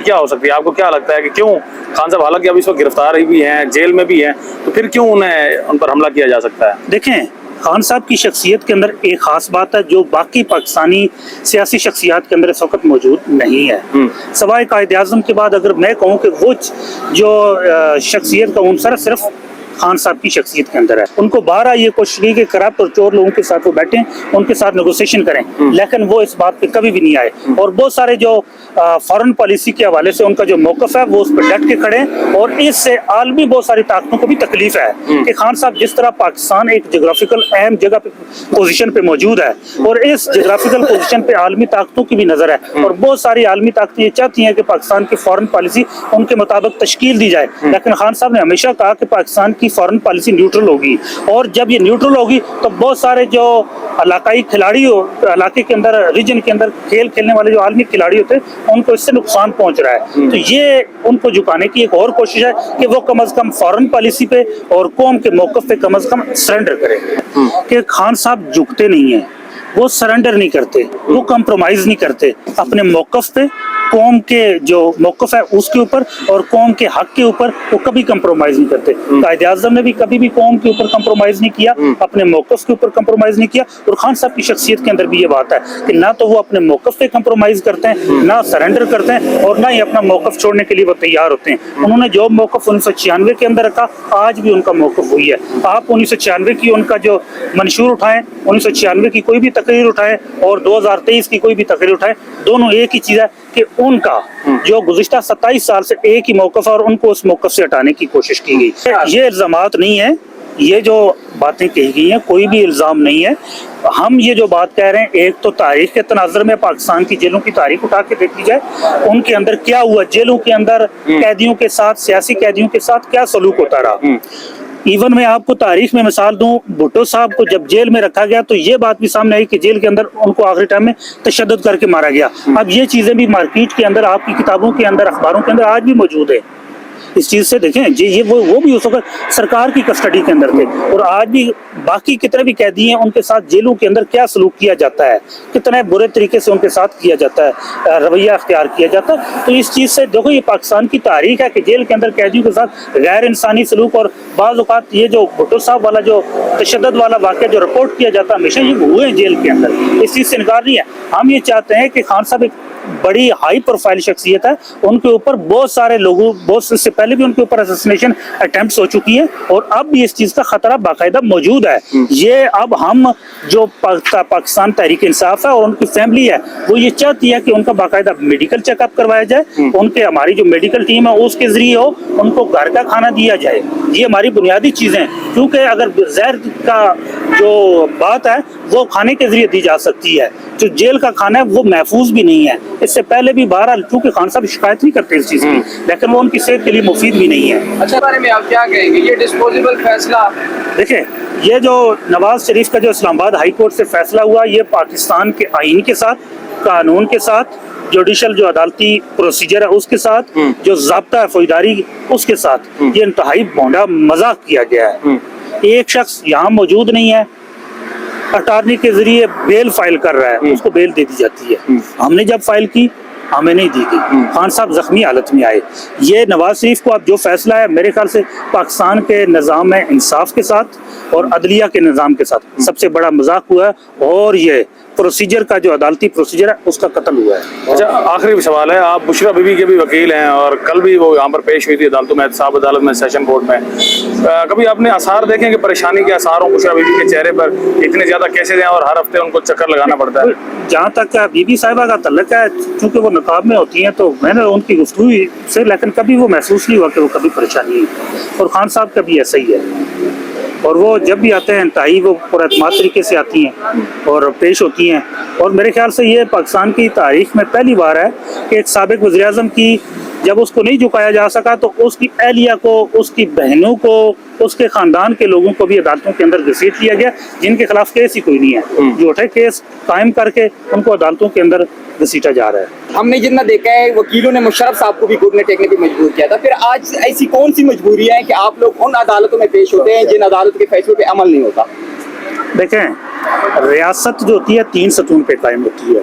کیا ہو سکتی ہے؟ آپ کو کیا لگتا ہے کہ کیوں خان صاحب حالانکہ اب اس وقت گرفتار بھی ہیں، جیل میں بھی ہیں، تو پھر کیوں ان پر حملہ کیا جا سکتا ہے؟ دیکھیں، خان صاحب کی شخصیت کے اندر ایک خاص بات ہے جو باقی پاکستانی سیاسی شخصیات کے اندر اس وقت موجود نہیں ہے، سوائے قائد اعظم کے بعد اگر میں کہوں کہ وہ جو شخصیت کا عنصر صرف خان صاحب کی شخصیت کے اندر ہے۔ ان کو بارہ یہ کوشش کی کہ کرپٹ اور چور لوگوں کے ساتھ وہ بیٹھیں، ان کے ساتھ نیگوسیشن کریں، لیکن وہ اس بات پہ کبھی بھی نہیں آئے، اور بہت سارے جو فارن پالیسی کے حوالے سے ان کا جو موقف ہے وہ اس پہ ڈٹ کے کھڑے ہیں، اور اس سے عالمی بہت ساری طاقتوں کو بھی تکلیف ہے کہ خان صاحب جس طرح پاکستان ایک جغرافیکل اہم جگہ پہ پوزیشن پہ موجود ہے، اور اس جغرافیکل پوزیشن پہ عالمی طاقتوں کی بھی نظر ہے، اور بہت ساری عالمی طاقتیں یہ چاہتی ہیں کہ پاکستان کی فارن پالیسی ان کے مطابق تشکیل دی جائے، لیکن خان صاحب نے ہمیشہ کہا کہ پاکستان کی فارن پالیسی نیوٹرل ہوگی، اور جب یہ نیوٹرل ہوگی تو بہت سارے جو علاقائی کھلاڑی علاقے کے اندر ریجن کے اندر کھیل کھیلنے والے جو عالمی کھلاڑی ہوتے ہیں ان کو اس سے نقصان پہنچ رہا ہے، تو یہ ان کو جھکانے کی ایک اور کوشش ہے کہ وہ کم از کم فارن پالیسی پہ اور قوم کے موقف پہ کم از کم سرنڈر کرے، کہ خان صاحب جھکتے نہیں ہیں، وہ سرنڈر نہیں کرتے، وہ کمپرومائز نہیں کرتے اپنے موقف پہ، قوم کے جو موقف ہے اس کے اوپر اور قوم کے حق کے اوپر وہ کبھی کمپرومائز نہیں کرتے۔ قائد اعظم نے بھی کبھی بھی قوم کے اوپر کمپرومائز نہیں کیا، اپنے موقف کے اوپر کمپرومائز نہیں کیا، اور خان صاحب کی شخصیت کے اندر بھی یہ بات ہے کہ نہ تو وہ اپنے موقف پہ کمپرومائز کرتے ہیں، نہ سرنڈر کرتے ہیں، اور نہ ہی اپنا موقف چھوڑنے کے لیے وہ تیار ہوتے ہیں۔ انہوں نے جو موقف 1996 کے اندر رکھا آج بھی ان کا موقف وہی ہے۔ آپ 1996 کی ان کا جو منشور اٹھائیں، 1996 کی کوئی بھی تقریر اٹھائیں اور 2023 کی کوئی بھی تقریر اٹھائیں، دونوں ایک ہی چیز ہے کہ ان کا جو گزشتہ 27 سال سے ایک ہی موقف ہے اور ان کو اس موقف سے ہٹانے کی کوشش کی گئی۔ یہ الزامات نہیں ہیں، یہ جو باتیں کہی گئی ہیں کوئی بھی الزام نہیں ہے۔ ہم یہ جو بات کہہ رہے ہیں، ایک تو تاریخ کے تناظر میں پاکستان کی جیلوں کی تاریخ اٹھا کے دیکھی جائے، ان کے اندر کیا ہوا، جیلوں کے اندر قیدیوں کے ساتھ، سیاسی قیدیوں کے ساتھ کیا سلوک ہوتا رہا۔ ایون میں آپ کو تاریخ میں مثال دوں، بھٹو صاحب کو جب جیل میں رکھا گیا تو یہ بات بھی سامنے آئی کہ جیل کے اندر ان کو آخری ٹائم میں تشدد کر کے مارا گیا۔ اب یہ چیزیں بھی مارکیٹ کے اندر، آپ کی کتابوں کے اندر، اخباروں کے اندر آج بھی موجود ہے۔ اس چیز سے دیکھیں جی، یہ وہ بھی اس وقت سرکار کی کسٹڈی کے اندر تھے، اور آج بھی باقی کتنے بھی قیدی ہیں ان کے ساتھ جیلوں کے اندر کیا سلوک کیا جاتا ہے، کتنے برے طریقے سے ان کے ساتھ کیا جاتا ہے، رویہ اختیار کیا جاتا ہے۔ تو اس چیز سے دیکھو یہ پاکستان کی تاریخ ہے کہ جیل کے اندر قیدیوں کے ساتھ غیر انسانی سلوک، اور بعض اوقات یہ جو بھٹو صاحب والا جو تشدد والا واقعہ جو رپورٹ کیا جاتا ہے ہمیشہ یہ ہوئے ہیں جیل کے اندر، اس چیز سے انکار نہیں ہے۔ ہم یہ چاہتے ہیں کہ خان صاحب ایک بڑی ہائی پروفائل شخصیت ہے، ان کے اوپر بہت سارے لوگوں، بہت سے پہلے بھی ان کے اوپر اسیسینیشن اٹیمپٹس ہو چکی ہیں، اور اب بھی اس چیز کا خطرہ باقاعدہ موجود ہے۔ یہ اب ہم جو پاکستان تحریک انصاف ہے اور ان کی فیملی ہے وہ یہ چاہتی ہے کہ ان کا باقاعدہ میڈیکل چیک اپ کروایا جائے، ان کے ہماری جو میڈیکل ٹیم ہے اس کے ذریعے ہو، ان کو گھر کا کھانا دیا جائے، یہ ہماری بنیادی چیزیں، کیونکہ اگر زہر کا جو بات ہے وہ کھانے کے ذریعے دی جا سکتی ہے، جو جیل کا کھانا ہے وہ محفوظ بھی نہیں ہے۔ اس سے پہلے بھی بہرحال چونکہ خان صاحب شکایت نہیں کرتے اس چیز کی، لیکن وہ ان کی صحت کے لیے مفید بھی نہیں ہے۔ اچھا، بارے میں آپ کیا کہیں گے یہ ڈسپوزیبل فیصلہ؟ دیکھیں، یہ جو نواز شریف کا جو اسلام آباد ہائی کورٹ سے فیصلہ ہوا، یہ پاکستان کے آئین کے ساتھ، قانون کے ساتھ، جوڈیشل جو عدالتی پروسیجر ہے اس کے ساتھ، جو ضابطہ ہے فوجداری اس کے ساتھ، یہ انتہائی بھونڈا مذاق کیا گیا ہے۔ ایک شخص یہاں موجود نہیں ہے، اٹارنی کے ذریعے بیل فائل کر رہا ہے، اس کو بیل دے دی جاتی ہے۔ ہم نے جب فائل کی ہمیں نہیں دی گئی، خان صاحب زخمی حالت میں آئے۔ یہ نواز شریف کو اب جو فیصلہ ہے میرے خیال سے پاکستان کے نظام انصاف کے ساتھ اور عدلیہ کے نظام کے ساتھ سب سے بڑا مذاق ہوا ہے، اور یہ پروسیجر کا جو عدالتی پروسیجر ہے اس کا قتل ہوا ہے۔ اچھا، آخری سوال ہے، آپ بشرا بی بی کے بھی وکیل ہیں اور کل بھی وہ یہاں پر پیش ہوئی تھی عدالتوں میں، احتساب عدالت میں، سیشن کورٹ میں، کبھی آپ نے آثار دیکھیں کہ پریشانی کے آثار ہوں بشرا بی بی کے چہرے پر؟ اتنے زیادہ کیسز ہیں اور ہر ہفتے ان کو چکر لگانا پڑتا ہے۔ جہاں تک بی بی صاحبہ کا تعلق ہے، چونکہ وہ نقاب میں ہوتی ہیں تو میں نے ان کی گفتگو سے، لیکن کبھی وہ محسوس نہیں ہوا کہ وہ کبھی پریشانی ہے، اور خان صاحب کا بھی ایسا ہی ہے، اور وہ جب بھی آتے ہیں انتہائی وہ پر اعتماد طریقے سے آتی ہیں اور پیش ہوتی ہیں، اور میرے خیال سے یہ پاکستان کی تاریخ میں پہلی بار ہے کہ ایک سابق وزیر اعظم کی جب اس کو نہیں جھکایا جا سکا تو اس کی اہلیہ کو، اس کی بہنوں کو، اس کے خاندان کے لوگوں کو بھی عدالتوں کے اندر گھسیٹ لیا گیا، جن کے خلاف کیس ہی کوئی نہیں ہے، جھوٹے کیس قائم کر کے ان کو عدالتوں کے اندر گھسیٹا جا رہا ہے۔ ہم نے جتنا دیکھا ہے وکیلوں نے مشرف صاحب کو بھی گھٹنے ٹیکنے پہ مجبور کیا تھا، پھر آج ایسی کون سی مجبوریاں ہیں کہ آپ لوگ ان عدالتوں میں پیش ہوتے ہیں جن عدالت کے فیصلوں پہ عمل نہیں ہوتا؟ دیکھیں، ریاست جو ہوتی ہے 3 ستون پہ قائم ہوتی ہے،